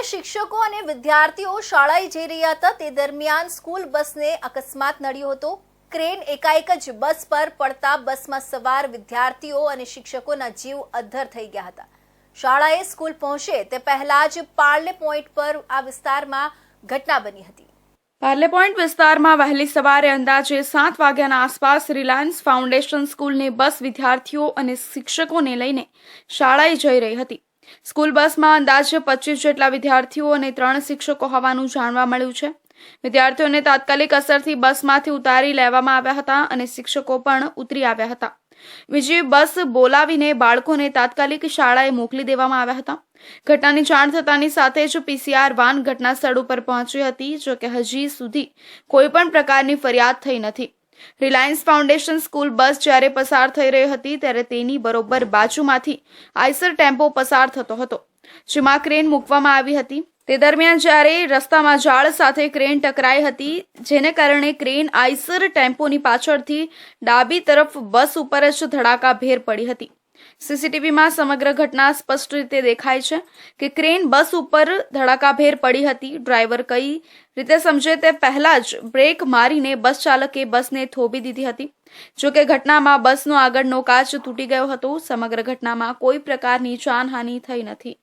જ્યારે શિક્ષકો અને વિદ્યાર્થીઓ શાળાએ જઈ રહ્યા હતા તે દરમિયાન સ્કૂલ બસને અકસ્માત નડ્યો હતો। ક્રેન એકાએક જ બસ પર પડતા બસમાં સવાર વિદ્યાર્થીઓ અને શિક્ષકોના જીવ અદ્ધર થઈ ગયા હતા। શાળાએ સ્કૂલ પહોંચે તે પહેલા જ પાર્લે પોઈન્ટ પર આ વિસ્તારમાં ઘટના બની હતી। પાર્લે પોઈન્ટ વિસ્તારમાં વહેલી સવારે અંદાજે 7 વાગ્યાના આસપાસ રિલાયન્સ ફાઉન્ડેશન સ્કૂલની બસ વિદ્યાર્થીઓ અને શિક્ષકોને લઈને શાળાએ જઈ રહી હતી। સ્કૂલ બસમાં અંદાજે 25 જેટલા વિદ્યાર્થીઓ અને 3 શિક્ષકો હોવાનું જાણવા મળ્યું છે। વિદ્યાર્થીઓને તાત્કાલિક અસરથી બસમાંથી ઉતારી લેવામાં આવ્યા હતા અને શિક્ષકો પણ ઉતરી આવ્યા હતા। બીજી બસ બોલાવીને બાળકોને તાત્કાલિક શાળાએ મોકલી દેવામાં આવ્યા હતા। ઘટનાની જાણ થતાની સાથે જ પીસીઆર વાન ઘટના સ્થળ ઉપર પહોંચી હતી, જો કે હજી સુધી કોઈ પણ પ્રકારની ફરિયાદ થઈ નથી। રિલાયન્સ ફાઉન્ડેશન સ્કૂલ બસ જ્યારે પસાર થઈ રહી હતી ત્યારે તેની બરોબર બાજુમાંથી આઈસર ટેમ્પો પસાર થતો હતો, જેમાં ક્રેન મૂકવામાં આવી હતી। તે દરમિયાન જ્યારે રસ્તામાં ઝાડ સાથે ક્રેન ટકરાઈ હતી, જેને કારણે ક્રેન આઈસર ટેમ્પોની પાછળથી ડાબી તરફ બસ ઉપર જ ધડાકાભેર પડી હતી। સીસીટીવીમાં સમગ્ર ઘટના સ્પષ્ટ રીતે દેખાય છે કે ક્રેન બસ ઉપર ધડાકાભેર પડી હતી। ડ્રાઈવર કઈ રીતે સમજે તે પહેલા જ બ્રેક મારીને બસ ચાલકે બસને થોભી દીધી હતી। જો કે ઘટનામાં બસનો આગળનો કાચ તૂટી ગયો હતો। સમગ્ર ઘટનામાં કોઈ પ્રકારની જાનહાનિ થઈ નથી।